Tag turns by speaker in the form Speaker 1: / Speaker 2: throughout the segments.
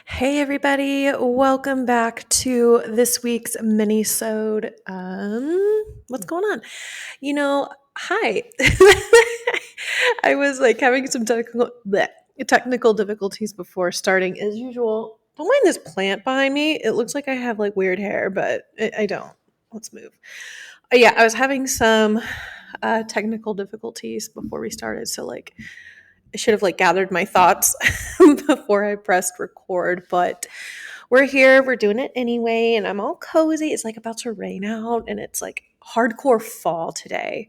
Speaker 1: Hey everybody, welcome back to this week's Minisode. What's going on? Hi. I was like having some technical difficulties before starting as usual. Don't mind this plant behind me. It looks like I have like weird hair, but I don't. Let's move. Yeah, I was having some technical difficulties before we started, so like I should have like gathered my thoughts before I pressed record, but we're here, we're doing it anyway, and I'm all cozy. It's like about to rain out, and it's like hardcore fall today.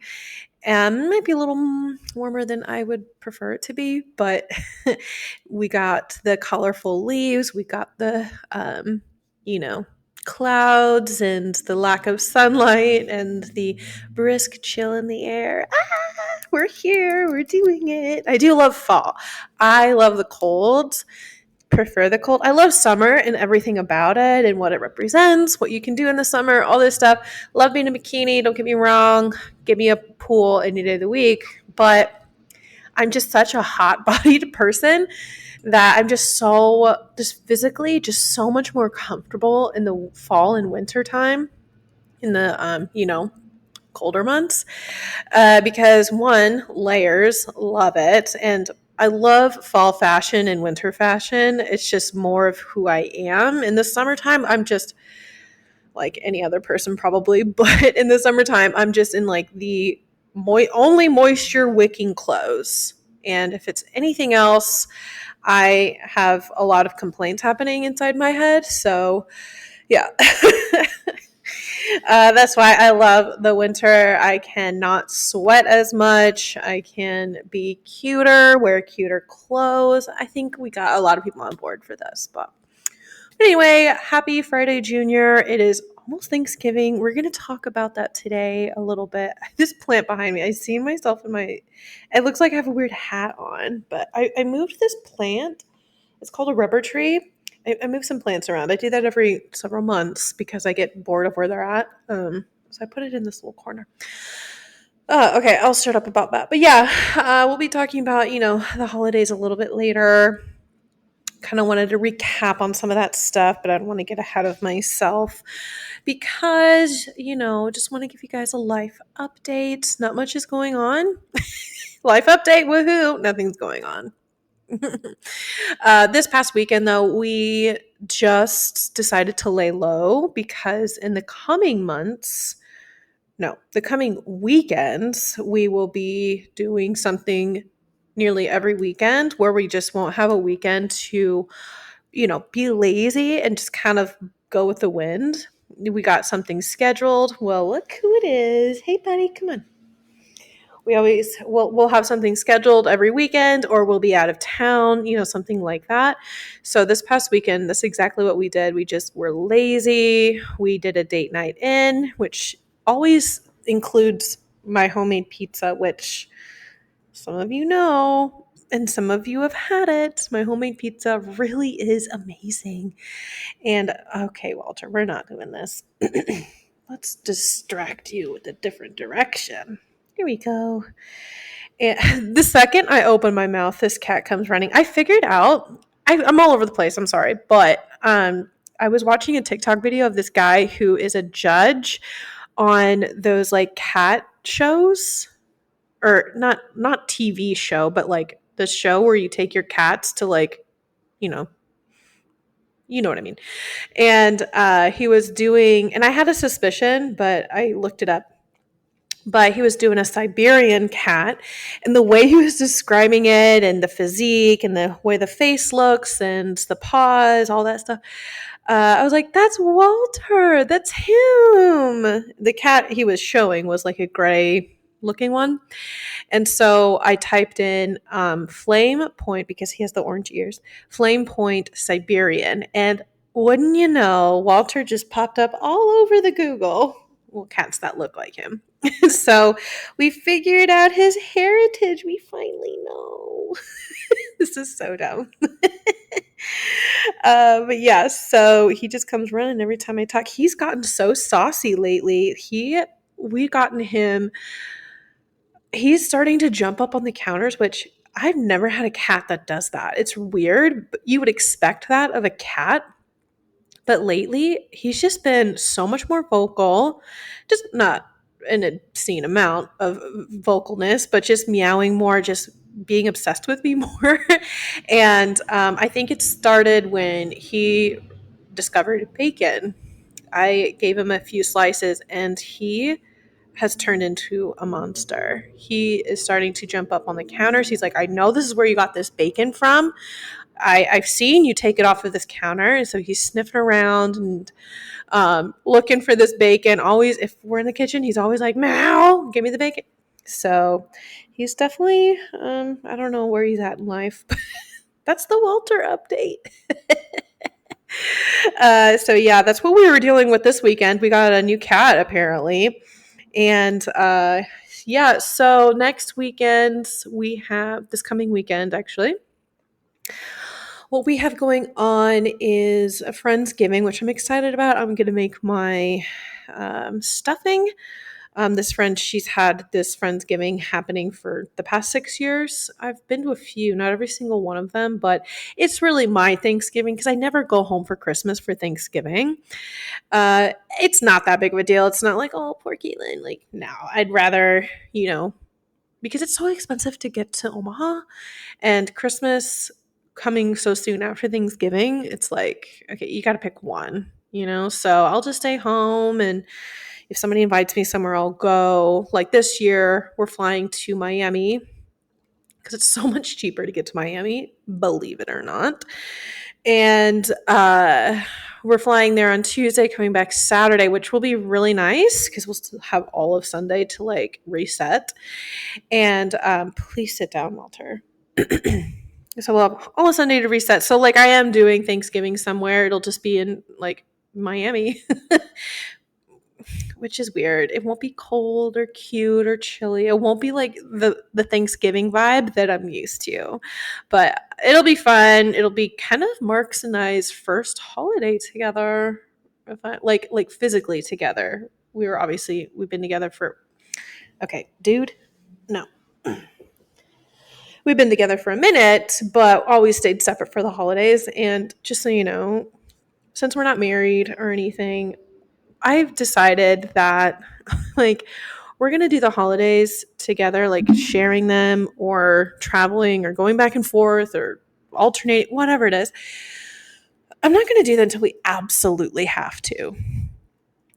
Speaker 1: And it might be a little warmer than I would prefer it to be, but we got the colorful leaves, we got the, you know, clouds and the lack of sunlight and the brisk chill in the air. We're here, we're doing it. I do love fall. I love the cold, prefer the cold. I love summer and everything about it and what it represents, what you can do in the summer, all this stuff. Love being in a bikini, don't get me wrong. Give me a pool any day of the week. But I'm just such a hot bodied person that I'm just physically, just so much more comfortable in the fall and winter time, in the, colder months, because one, layers, love it. And I love fall fashion and winter fashion. It's just more of who I am. In the summertime, I'm just like any other person probably, but in the summertime, I'm just in like the only moisture wicking clothes. And if it's anything else, I have a lot of complaints happening inside my head. So, yeah. That's why I love the winter. I cannot sweat as much. I can be cuter, wear cuter clothes. I think we got a lot of people on board for this. But anyway, happy Friday, Junior. It is almost Thanksgiving. We're going to talk about that today a little bit. This plant behind me, I see myself in my, it looks like I have a weird hat on, but I moved this plant. It's called a rubber tree. I move some plants around. I do that every several months because I get bored of where they're at. So I put it in this little corner. Okay, I'll shut up about that. But yeah, we'll be talking about, the holidays a little bit later. Kind of wanted to recap on some of that stuff, but I don't want to get ahead of myself because, just want to give you guys a life update. Not much is going on. Life update, woohoo! Nothing's going on. This past weekend, though, we just decided to lay low because in the coming weekends, we will be doing something nearly every weekend where we just won't have a weekend to, be lazy and just kind of go with the wind. We got something scheduled. Well, look who it is. Hey, buddy, come on. We'll have something scheduled every weekend, or we'll be out of town, something like that. So this past weekend, that's exactly what we did. We just were lazy. We did a date night in, which always includes my homemade pizza, which some of you know, and some of you have had it. My homemade pizza really is amazing. And okay, Walter, we're not doing this. Let's distract you with a different direction. Here we go. And the second I open my mouth, this cat comes running. I figured out, I'm all over the place, I'm sorry, but I was watching a TikTok video of this guy who is a judge on those like cat shows, or not TV show, but like the show where you take your cats to like, you know, you know what I mean. And he was doing, and I had a suspicion, but I looked it up. But he was doing a Siberian cat, and the way he was describing it, and the physique, and the way the face looks, and the paws, all that stuff, I was like, "That's Walter. That's him." The cat he was showing was like a gray looking one, and so I typed in flame point because he has the orange ears. Flame point Siberian, and wouldn't you know, Walter just popped up all over the Google. Well, cats that look like him. So we figured out his heritage. We finally know. This is so dumb. But yeah, so he just comes running every time I talk. He's gotten so saucy lately. We've gotten him. He's starting to jump up on the counters, which I've never had a cat that does that. It's weird. But you would expect that of a cat. But lately, he's just been so much more vocal, just not an obscene amount of vocalness, but just meowing more, just being obsessed with me more. And I think it started when he discovered bacon. I gave him a few slices and he has turned into a monster. He is starting to jump up on the counters. He's like, I know this is where you got this bacon from. I've seen you take it off of this counter. And so he's sniffing around and looking for this bacon. Always, if we're in the kitchen, he's always like, meow, give me the bacon. So he's definitely, I don't know where he's at in life, but that's the Walter update. So yeah, that's what we were dealing with this weekend. We got a new cat apparently. And yeah, so next weekend, we have this coming weekend actually. What we have going on is a Friendsgiving, which I'm excited about. I'm going to make my stuffing. This friend, she's had this Friendsgiving happening for the past 6 years. I've been to a few, not every single one of them, but it's really my Thanksgiving because I never go home for Christmas for Thanksgiving. It's not that big of a deal. It's not like, oh, poor Katelynn. Like, no, I'd rather, because it's so expensive to get to Omaha and Christmas coming so soon after Thanksgiving, it's like, okay, you got to pick one. So I'll just stay home. And if somebody invites me somewhere, I'll go. Like this year, we're flying to Miami because it's so much cheaper to get to Miami, believe it or not. And we're flying there on Tuesday, coming back Saturday, which will be really nice because we'll still have all of Sunday to like reset. And please sit down, Walter. So we'll have all of Sunday to reset. So like I am doing Thanksgiving somewhere. It'll just be in like Miami, which is weird. It won't be cold or cute or chilly. It won't be like the Thanksgiving vibe that I'm used to. But it'll be fun. It'll be kind of Mark's and I's first holiday together. Like physically together. We've been together for okay, dude. No. We've been together for a minute, but always stayed separate for the holidays. And just so you know, since we're not married or anything, I've decided that like we're going to do the holidays together, like sharing them or traveling or going back and forth or alternate, whatever it is. I'm not going to do that until we absolutely have to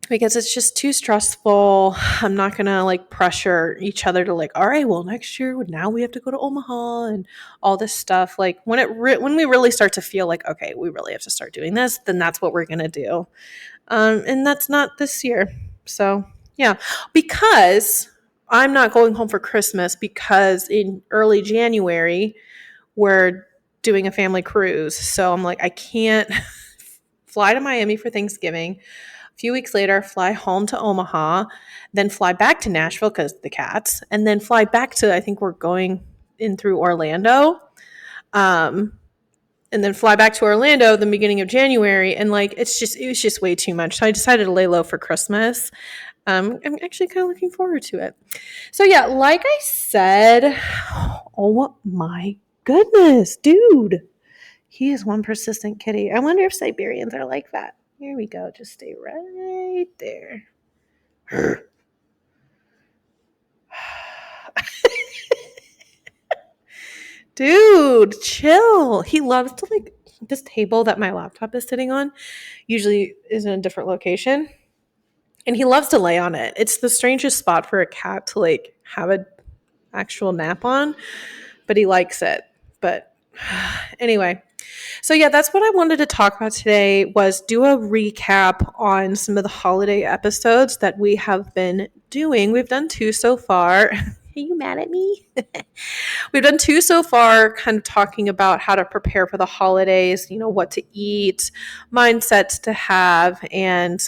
Speaker 1: because it's just too stressful. I'm not going to like pressure each other to like, all right, well, next year now we have to go to Omaha and all this stuff. Like when when we really start to feel like, okay, we really have to start doing this, then that's what we're going to do. And that's not this year. So yeah, because I'm not going home for Christmas because in early January, we're doing a family cruise. So I'm like, I can't fly to Miami for Thanksgiving. A few weeks later, fly home to Omaha, then fly back to Nashville because the cats, and then fly back to, I think we're going in through Orlando. And then fly back to Orlando the beginning of January. And like, it was just way too much. So I decided to lay low for Christmas. I'm actually kind of looking forward to it. So yeah, like I said, oh my goodness, dude. He is one persistent kitty. I wonder if Siberians are like that. Here we go. Just stay right there. Dude, chill. He loves to like this table that my laptop is sitting on usually is in a different location. And he loves to lay on it. It's the strangest spot for a cat to like have an actual nap on, but he likes it. But anyway, so yeah, that's what I wanted to talk about today was do a recap on some of the holiday episodes that we have been doing. We've done 2 so far. Are you mad at me? We've done 2 so far, kind of talking about how to prepare for the holidays, what to eat, mindsets to have, and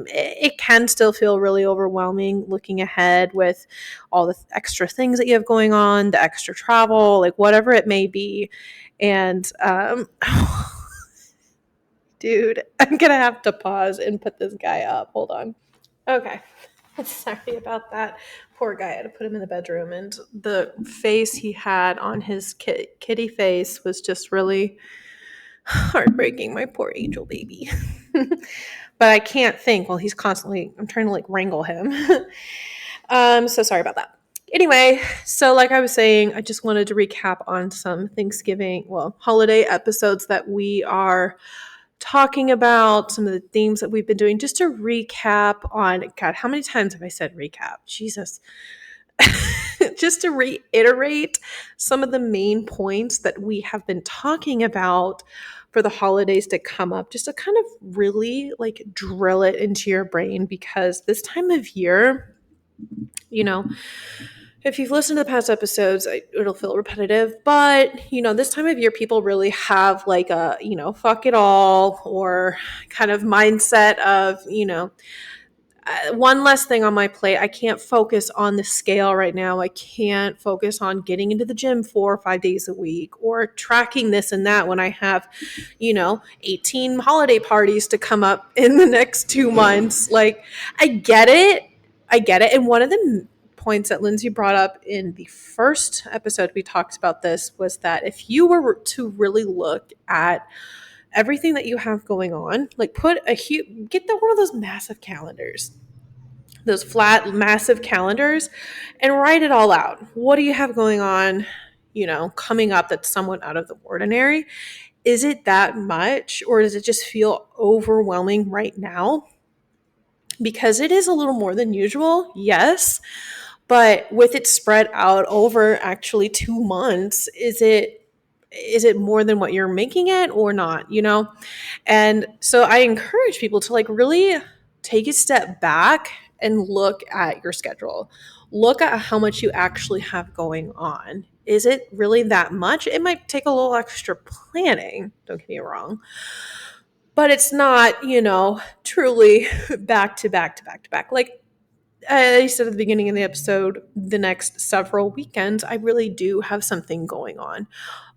Speaker 1: it can still feel really overwhelming looking ahead with all the extra things that you have going on, the extra travel, like whatever it may be. And dude, I'm going to have to pause and put this guy up. Hold on. Okay. Sorry about that. Poor guy. I had to put him in the bedroom, and the face he had on his kitty face was just really heartbreaking. My poor angel baby. But I can't think while he's constantly. I'm trying to like wrangle him. So sorry about that. Anyway, so like I was saying, I just wanted to recap on some Thanksgiving, well, holiday episodes that we are talking about, some of the themes that we've been doing, just to recap on, God, how many times have I said recap? Jesus. Just to reiterate some of the main points that we have been talking about for the holidays to come up, just to kind of really like drill it into your brain, because this time of year, you know, if you've listened to the past episodes, it'll feel repetitive, but this time of year, people really have like a, fuck it all, or kind of mindset of, one less thing on my plate. I can't focus on the scale right now. I can't focus on getting into the gym 4 or 5 days a week, or tracking this and that when I have, 18 holiday parties to come up in the next 2 months. Like, I get it. I get it. And one of the points that Lindsay brought up in the first episode we talked about this was that if you were to really look at everything that you have going on, like get one of those massive calendars, those flat massive calendars, and write it all out. What do you have going on, coming up that's somewhat out of the ordinary? Is it that much, or does it just feel overwhelming right now? Because it is a little more than usual, yes, but with it spread out over actually 2 months, is it more than what you're making it or not, And so I encourage people to like really take a step back and look at your schedule. Look at how much you actually have going on. Is it really that much? It might take a little extra planning, don't get me wrong, but it's not, truly back to back to back to back. Like I said at the beginning of the episode, the next several weekends, I really do have something going on.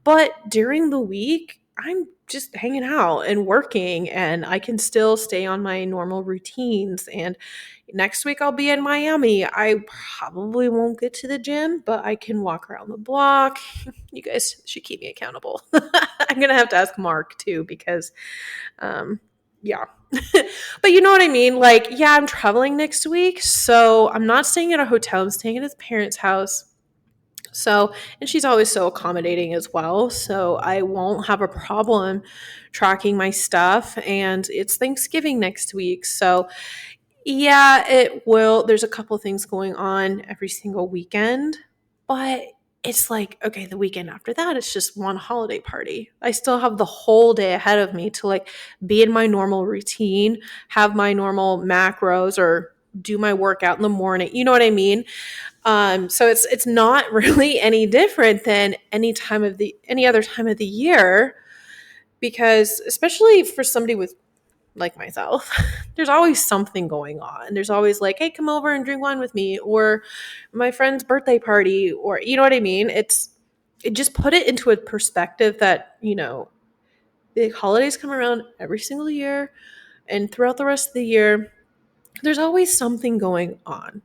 Speaker 1: But during the week, I'm just hanging out and working, and I can still stay on my normal routines. And next week, I'll be in Miami. I probably won't get to the gym, but I can walk around the block. You guys should keep me accountable. I'm going to have to ask Mark too, because, yeah. But you know what I mean? Like, yeah, I'm traveling next week. So I'm not staying at a hotel, I'm staying at his parents' house. So, and she's always so accommodating as well. So I won't have a problem tracking my stuff. And it's Thanksgiving next week. So, yeah, it will. There's a couple things going on every single weekend, but it's like, okay, the weekend after that, it's just one holiday party. I still have the whole day ahead of me to like be in my normal routine, have my normal macros, or do my workout in the morning. You know what I mean? So it's not really any different than any other time of the year, because especially for somebody with like myself, there's always something going on. There's always like, hey, come over and drink wine with me, or my friend's birthday party, or you know what I mean? It just put it into a perspective that, the holidays come around every single year, and throughout the rest of the year, there's always something going on,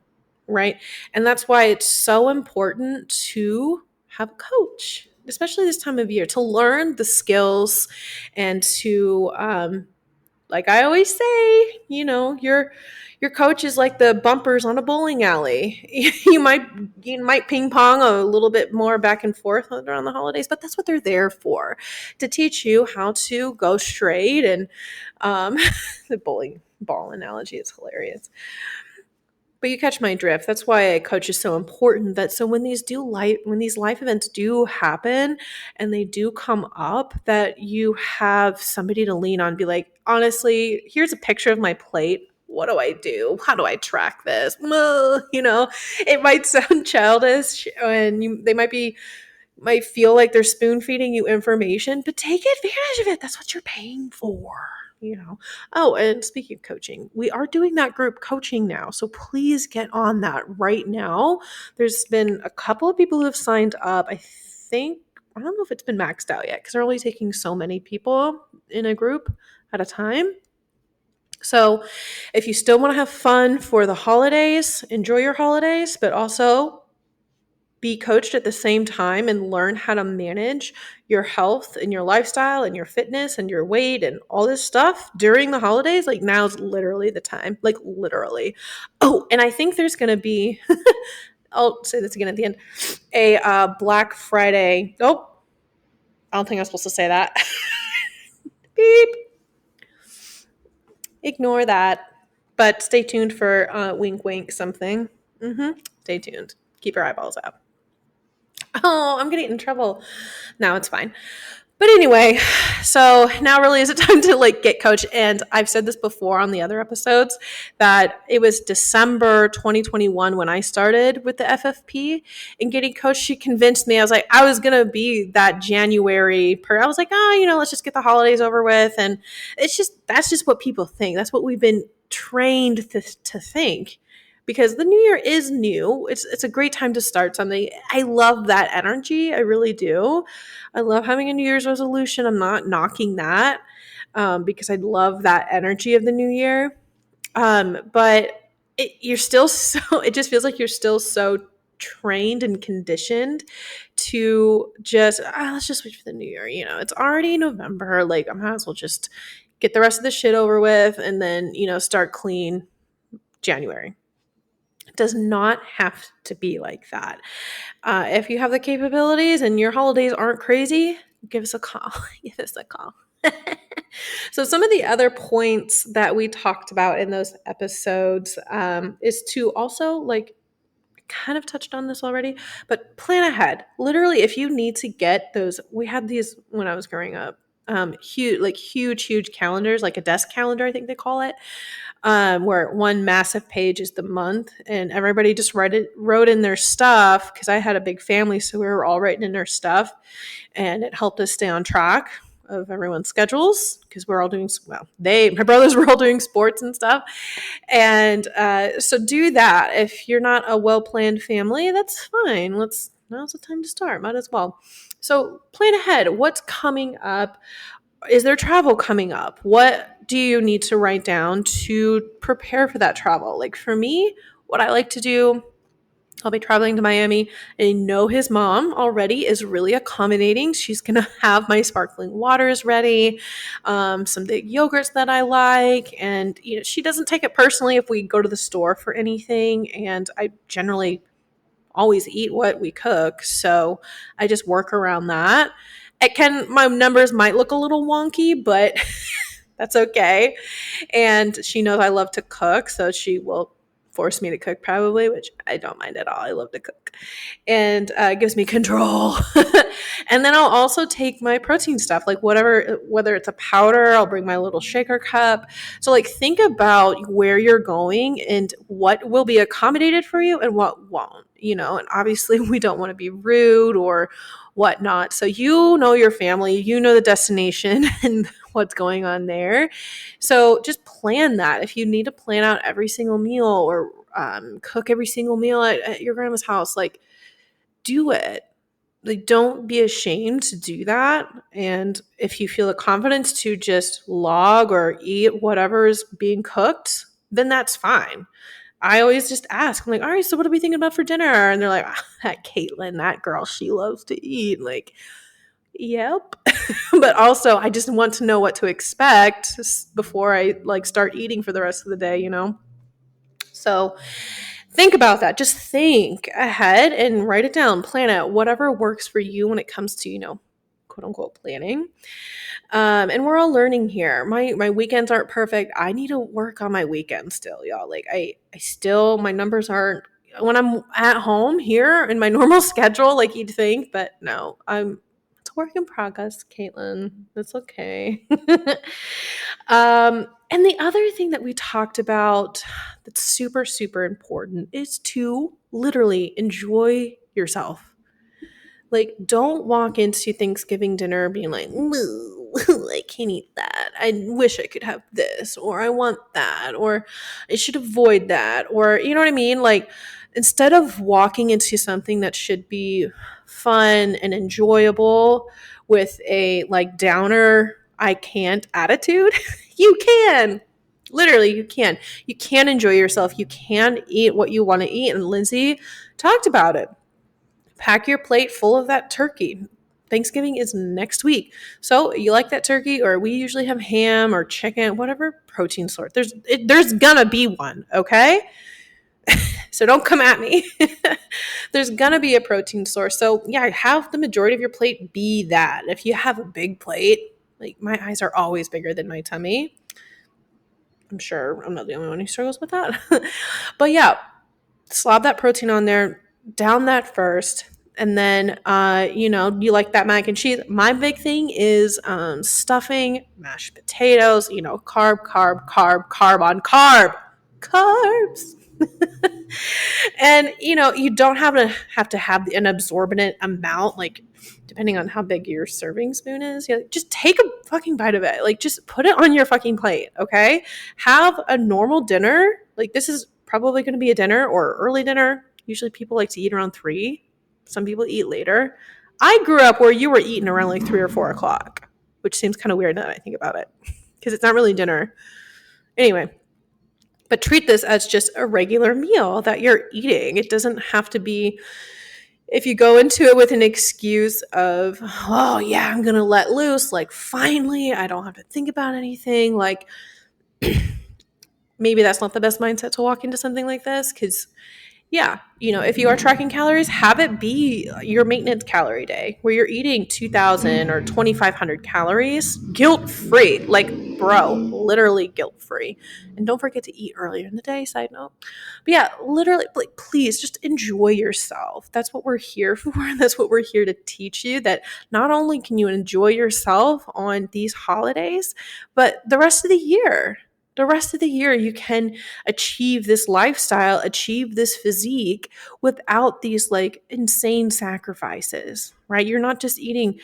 Speaker 1: right? And that's why it's so important to have a coach, especially this time of year, to learn the skills and to like I always say, your coach is like the bumpers on a bowling alley. You might ping pong a little bit more back and forth around the holidays, but that's what they're there for, to teach you how to go straight. And the bowling ball analogy is hilarious. But you catch my drift. That's why a coach is so important. That so when these life events do happen and they do come up, that you have somebody to lean on. Be like, honestly, here's a picture of my plate. What do I do? How do I track this? It might sound childish, and they might feel like they're spoon feeding you information, but take advantage of it. That's what you're paying for. Oh, and speaking of coaching, we are doing that group coaching now. So please get on that right now. There's been a couple of people who have signed up. I don't know if it's been maxed out yet, because they're only taking so many people in a group at a time. So if you still want to have fun for the holidays, enjoy your holidays, but also be coached at the same time and learn how to manage your health and your lifestyle and your fitness and your weight and all this stuff during the holidays, like now's literally the time, like literally. Oh, and I think there's going to be, I'll say this again at the end, a Black Friday. Oh, I don't think I'm supposed to say that. Beep. Ignore that. But stay tuned for wink, wink, something. Stay tuned. Keep your eyeballs out. Oh, I'm getting in trouble. No, it's fine. But anyway, so now really is a time to like get coached. And I've said this before on the other episodes that it was December 2021 when I started with the FFP and getting coached. She convinced me. I was like, I was going to be that January I was like, oh, let's just get the holidays over with. And that's just what people think. That's what we've been trained to think. Because the new year is new. It's a great time to start something. I love that energy. I really do. I love having a New Year's resolution. I'm not knocking that because I love that energy of the new year. But you're still it just feels like you're still so trained and conditioned to just, let's just wait for the new year. It's already November. Like, I might as well just get the rest of the shit over with and then, start clean January. It does not have to be like that. If you have the capabilities and your holidays aren't crazy, give us a call. Give us a call. So some of the other points that we talked about in those episodes is to also kind of touched on this already, but plan ahead. Literally, if you need to get those, we had these when I was growing up, huge calendars, like a desk calendar, I think they call it, where one massive page is the month and everybody just wrote in their stuff because I had a big family, so we were all writing in their stuff and it helped us stay on track of everyone's schedules because we're all doing, my brothers were all doing sports and stuff. And so do that. If you're not a well-planned family, that's fine. Now's the time to start. Might as well. So plan ahead. What's coming up? Is there travel coming up? What do you need to write down to prepare for that travel? Like for me, what I like to do, I'll be traveling to Miami and I know his mom already is really accommodating. She's going to have my sparkling waters ready, some big yogurts that I like. And, she doesn't take it personally if we go to the store for anything. And I generally always eat what we cook. So I just work around that. My numbers might look a little wonky, but that's okay. And she knows I love to cook, so she will force me to cook probably, which I don't mind at all. I love to cook. And it gives me control. And then I'll also take my protein stuff, like whether it's a powder, I'll bring my little shaker cup. So think about where you're going and what will be accommodated for you and what won't, and obviously we don't want to be rude or whatnot. So your family, the destination and what's going on there. So just plan that. If you need to plan out every single meal or cook every single meal at your grandma's house, do it. Don't be ashamed to do that. And if you feel the confidence to just log or eat whatever is being cooked, then that's fine. I always just ask, I'm like, all right, so what are we thinking about for dinner? And they're like, that Katelynn, that girl, she loves to eat. Yep. But also I just want to know what to expect before I start eating for the rest of the day, So think about that. Just think ahead and write it down, plan it, whatever works for you when it comes to, quote unquote planning. And we're all learning here. My weekends aren't perfect. I need to work on my weekends still, y'all. I still, my numbers aren't when I'm at home here in my normal schedule, like you'd think, but no, it's a work in progress, Katelynn. That's okay. And the other thing that we talked about that's super, super important is to literally enjoy yourself. Don't walk into Thanksgiving dinner being like, I can't eat that. I wish I could have this, or I want that, or I should avoid that, or you know what I mean? Instead of walking into something that should be fun and enjoyable with a downer, I can't attitude, you can. Literally, you can. You can enjoy yourself. You can eat what you want to eat. And Lindsay talked about it. Pack your plate full of that turkey. Thanksgiving is next week. So you like that turkey, or we usually have ham or chicken, whatever protein source. There's gonna be one, okay? So don't come at me. There's gonna be a protein source. So yeah, have the majority of your plate be that. If you have a big plate, like my eyes are always bigger than my tummy. I'm sure I'm not the only one who struggles with that. But yeah, slob that protein on there, down that first. And then, you like that mac and cheese. My big thing is stuffing, mashed potatoes, carb on carb. Carbs. And you don't have to have an absorbent amount, like depending on how big your serving spoon is. Just take a fucking bite of it. Like, just put it on your fucking plate, okay? Have a normal dinner. Like, this is probably going to be a dinner or early dinner. Usually people like to eat around 3. Some people eat later. I grew up where you were eating around like 3 or 4 o'clock, which seems kind of weird now that I think about it, because it's not really dinner. Anyway, but treat this as just a regular meal that you're eating. It doesn't have to be, if you go into it with an excuse of, oh yeah, I'm going to let loose, like finally, I don't have to think about anything. Like maybe that's not the best mindset to walk into something like this, because yeah, if you are tracking calories, have it be your maintenance calorie day where you're eating 2,000 or 2,500 calories guilt-free. Like, bro, literally guilt-free. And don't forget to eat earlier in the day, side note. But yeah, literally, like, please just enjoy yourself. That's what we're here for. That's what we're here to teach you, that not only can you enjoy yourself on these holidays, but the rest of the year. The rest of the year, you can achieve this lifestyle, achieve this physique without these like insane sacrifices, right? You're not just eating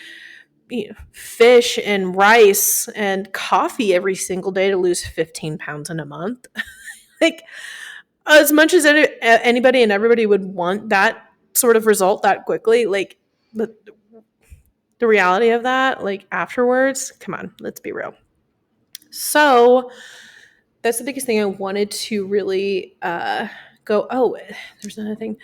Speaker 1: fish and rice and coffee every single day to lose 15 pounds in a month. Like, as much as anybody and everybody would want that sort of result that quickly, like the reality of that, like afterwards, come on, let's be real. So that's the biggest thing I wanted to really go. Oh, there's another thing.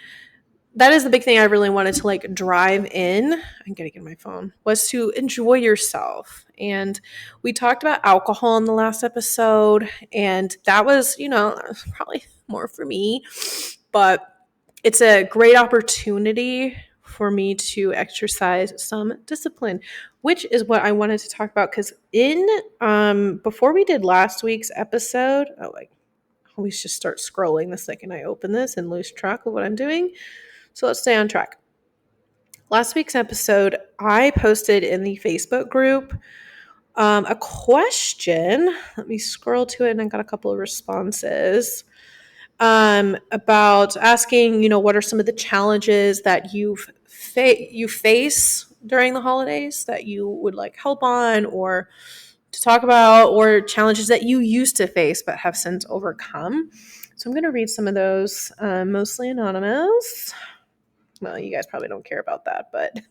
Speaker 1: That is the big thing I really wanted to like drive in. I'm gonna get my phone. Was to enjoy yourself. And we talked about alcohol in the last episode, and that was, probably more for me, but it's a great opportunity for me to exercise some discipline, which is what I wanted to talk about. Because before we did last week's episode, I always just start scrolling the second I open this and lose track of what I'm doing. So let's stay on track. Last week's episode, I posted in the Facebook group a question. Let me scroll to it, and I got a couple of responses. About asking, what are some of the challenges that you face during the holidays that you would like help on, or to talk about, or challenges that you used to face but have since overcome. So I'm going to read some of those, mostly anonymous. Well, you guys probably don't care about that, but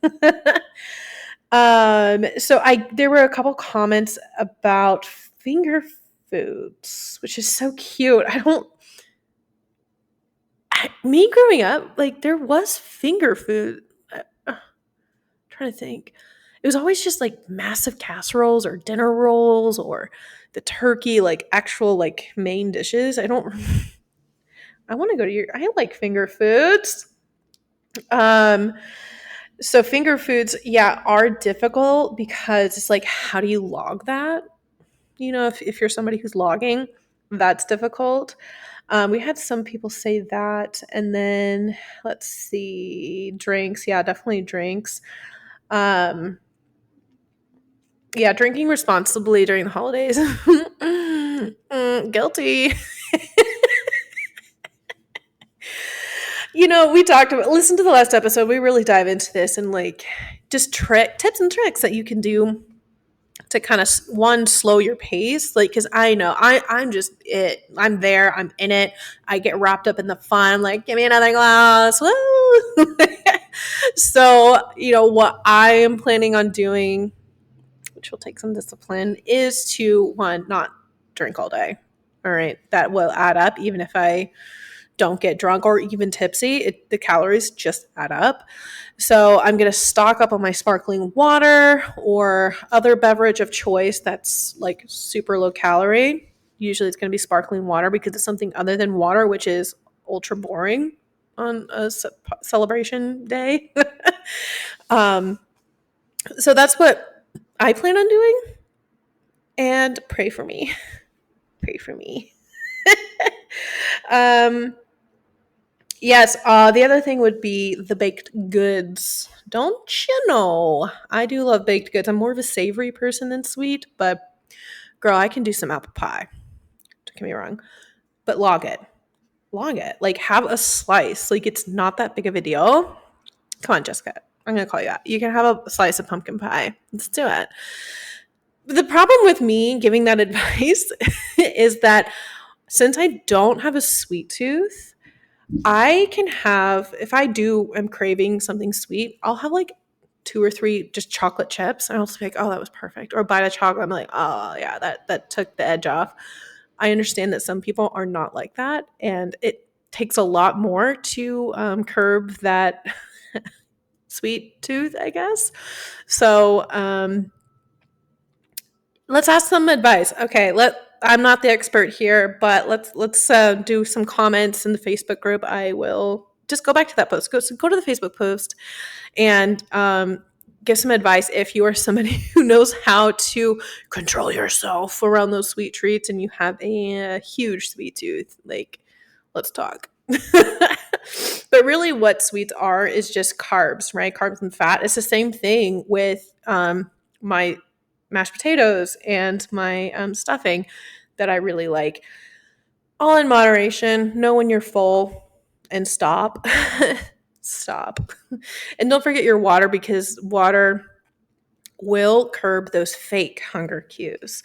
Speaker 1: so there were a couple comments about finger foods, which is so cute. Me growing up, like, there was finger food. Trying to think. It was always just like massive casseroles or dinner rolls or the turkey, like actual like main dishes. I want to go to I like finger foods. So finger foods, yeah, are difficult because it's like, how do you log that? If you're somebody who's logging, that's difficult. We had some people say that. And then let's see, drinks. Yeah, definitely drinks. Yeah, drinking responsibly during the holidays. Guilty. We talked about, listen to the last episode. We really dive into this and like just tips and tricks that you can do to kind of slow your pace. Like, because I know I'm just I'm there, I'm in it, I get wrapped up in the fun. I'm like, give me another glass. Woo! So what I am planning on doing, which will take some discipline, is to, one, not drink all day. All right. That will add up even if I don't get drunk or even tipsy. The calories just add up. So I'm going to stock up on my sparkling water or other beverage of choice that's like super low calorie. Usually it's going to be sparkling water because it's something other than water, which is ultra boring on a celebration day. um, so that's what I plan on doing. And pray for me. Pray for me. um, Yes, the other thing would be the baked goods. Don't you know? I do love baked goods. I'm more of a savory person than sweet, but girl, I can do some apple pie. Don't get me wrong. But log it. Log it. Like, have a slice. Like, it's not that big of a deal. Come on, Jessica. I'm going to call you out. You can have a slice of pumpkin pie. Let's do it. The problem with me giving that advice is that since I don't have a sweet tooth, I can have, if I am craving something sweet, I'll have like 2 or 3 just chocolate chips and I'll just be like, oh, that was perfect. Or a bite of chocolate. I'm like, oh yeah, that took the edge off. I understand that some people are not like that. And it takes a lot more to curb that sweet tooth, I guess. So let's ask some advice. Okay, I'm not the expert here, but let's do some comments in the Facebook group. I will just go back to that post. Go to the Facebook post and give some advice if you are somebody who knows how to control yourself around those sweet treats and you have a huge sweet tooth. Like, let's talk. But really, what sweets are is just carbs, right? Carbs and fat. It's the same thing with my mashed potatoes and my stuffing that I really like. All in moderation. Know when you're full and stop. Stop. And don't forget your water because water will curb those fake hunger cues.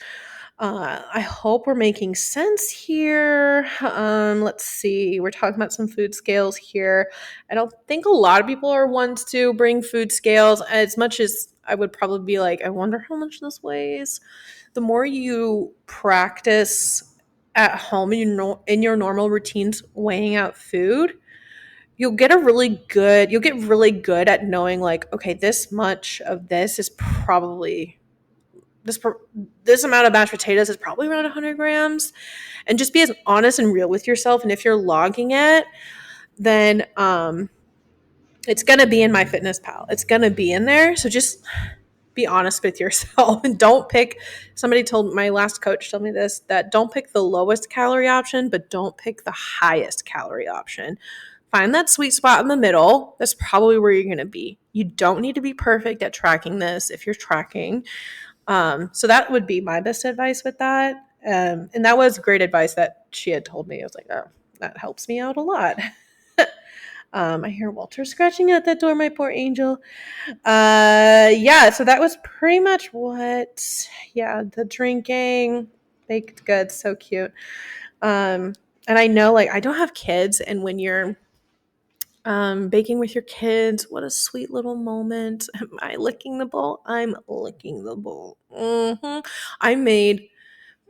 Speaker 1: I hope we're making sense here. Let's see. We're talking about some food scales here. I don't think a lot of people are ones to bring food scales as much as I would probably be like, I wonder how much this weighs. The more you practice at home in your normal routines weighing out food, you'll get really good at knowing like, okay, this much of this is probably this amount of mashed potatoes is probably around 100 grams, and just be as honest and real with yourself. And if you're logging it, then it's gonna be in MyFitnessPal. It's gonna be in there. So just be honest with yourself and don't pick. My last coach told me this, that don't pick the lowest calorie option, but don't pick the highest calorie option. Find that sweet spot in the middle. That's probably where you're going to be. You don't need to be perfect at tracking this if you're tracking. So that would be my best advice with that. And that was great advice that she had told me. I was like, oh, that helps me out a lot. I hear Walter scratching at that door, my poor angel. Yeah, so that was pretty much the drinking, baked goods, so cute. And I know, like, I don't have kids, and when you're baking with your kids, what a sweet little moment. Am I licking the bowl? I'm licking the bowl. I made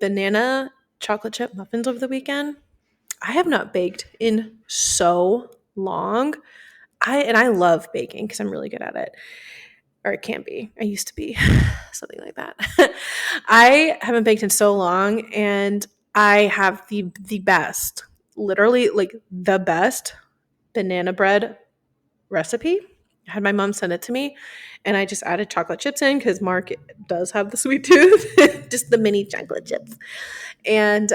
Speaker 1: banana chocolate chip muffins over the weekend. I have not baked in so long. I love baking because I'm really good at it. Or it can be. I used to be something like that. I haven't baked in so long, and I have the best, literally like the best banana bread recipe. I had my mom send it to me, and I just added chocolate chips in because Mark does have the sweet tooth, just the mini chocolate chips. And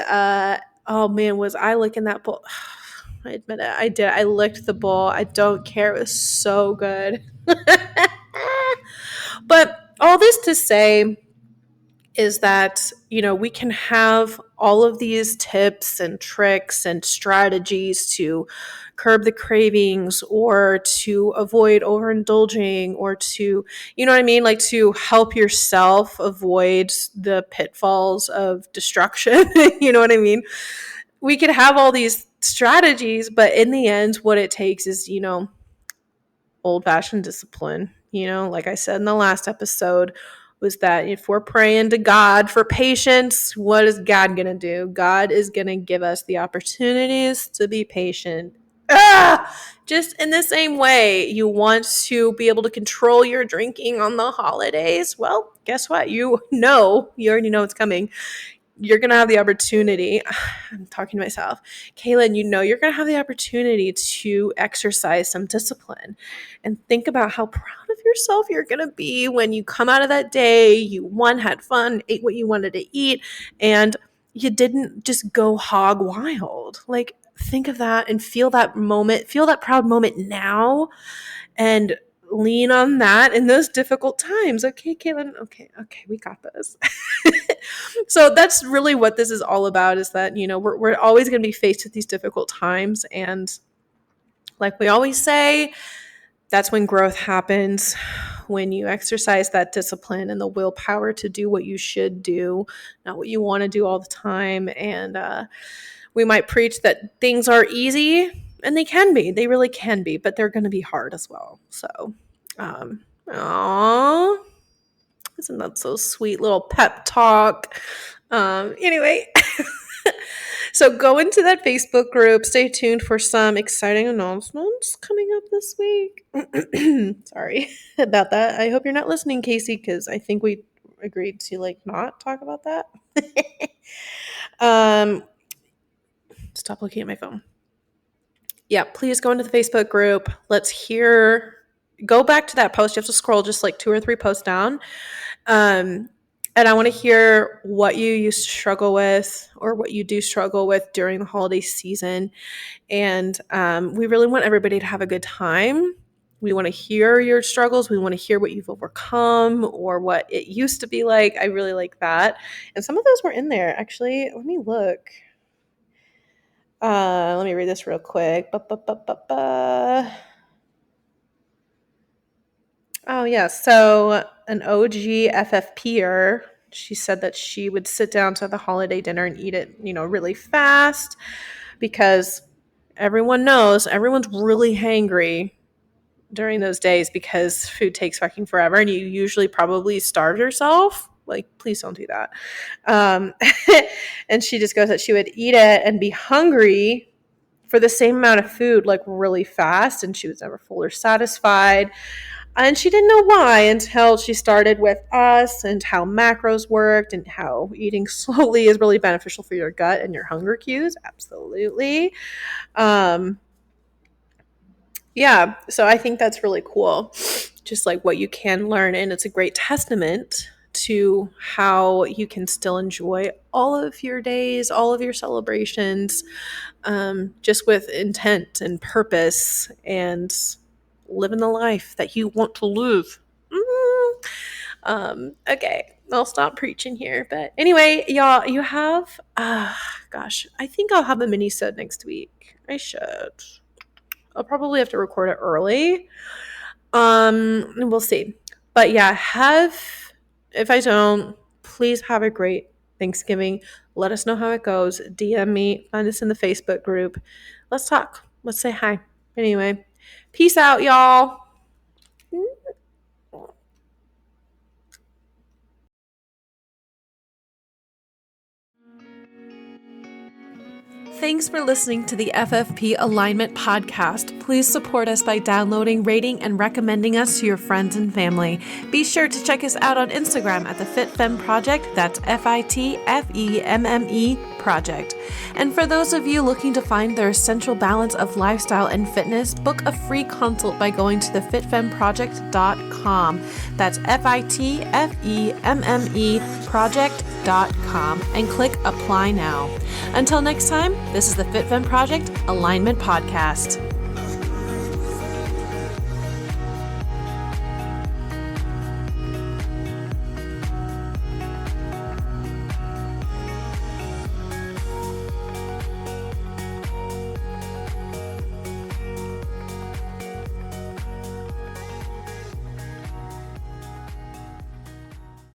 Speaker 1: oh man, was I licking that bowl? I admit it, I did. I licked the bowl. I don't care. It was so good. But all this to say is that, we can have all of these tips and tricks and strategies to curb the cravings or to avoid overindulging or to, you know what I mean? Like to help yourself avoid the pitfalls of destruction. You know what I mean? We could have all these strategies, but in the end, what it takes is, old fashioned discipline. Like I said in the last episode, was that if we're praying to God for patience, what is God going to do? God is going to give us the opportunities to be patient. Just in the same way you want to be able to control your drinking on the holidays. Well, guess what? You already know it's coming. You're going to have the opportunity. I'm talking to myself. Katelynn, you're going to have the opportunity to exercise some discipline and think about how proud of yourself you're going to be when you come out of that day. You had fun, ate what you wanted to eat, and you didn't just go hog wild. Like, think of that and feel that moment, feel that proud moment now, and lean on that in those difficult times. Okay, Katelynn. Okay, we got this. So that's really what this is all about, is that, we're always going to be faced with these difficult times. And like we always say, that's when growth happens, when you exercise that discipline and the willpower to do what you should do, not what you want to do all the time. And we might preach that things are easy, and they can be. They really can be, but they're going to be hard as well. So, aww. Isn't that so sweet? Little pep talk. Anyway, so go into that Facebook group. Stay tuned for some exciting announcements coming up this week. Sorry about that. I hope you're not listening, Casey, because I think we agreed to not talk about that. Stop looking at my phone. Yeah, please go into the Facebook group. Go back to that post. You have to scroll just 2 or 3 posts down. And I want to hear what you used to struggle with, or what you do struggle with during the holiday season. And we really want everybody to have a good time. We want to hear your struggles. We want to hear what you've overcome or what it used to be like. I really like that. And some of those were in there. Actually, let me look. Let me read this real quick. Oh, yeah. So an OG FFPer, she said that she would sit down to the holiday dinner and eat it, really fast, because everyone knows everyone's really hangry during those days because food takes fucking forever, and you usually probably starve yourself. Please don't do that. And she just goes that she would eat it and be hungry for the same amount of food, really fast, and she was never full or satisfied. And she didn't know why until she started with us, and how macros worked, and how eating slowly is really beneficial for your gut and your hunger cues. Absolutely. Yeah, so I think that's really cool, just what you can learn. And it's a great testament to how you can still enjoy all of your days, all of your celebrations, just with intent and purpose, and living the life that you want to live. Okay, I'll stop preaching here. But anyway, y'all, you have, gosh, I think I'll have a mini-sode next week. I should. I'll probably have to record it early. We'll see. But yeah, if I don't, please have a great Thanksgiving. Let us know how it goes. DM me, find us in the Facebook group. Let's talk. Let's say hi. Anyway, peace out, y'all. Thanks for listening to the FFP Alignment Podcast. Please support us by downloading, rating, and recommending us to your friends and family. Be sure to check us out on Instagram at the FitFemme Project. That's FITFEMME Project. And for those of you looking to find their essential balance of lifestyle and fitness, book a free consult by going to thefitfemmeproject.com. That's FITFEMME Project.com and click Apply Now. Until next time, this is the FitFemme Project Alignment Podcast.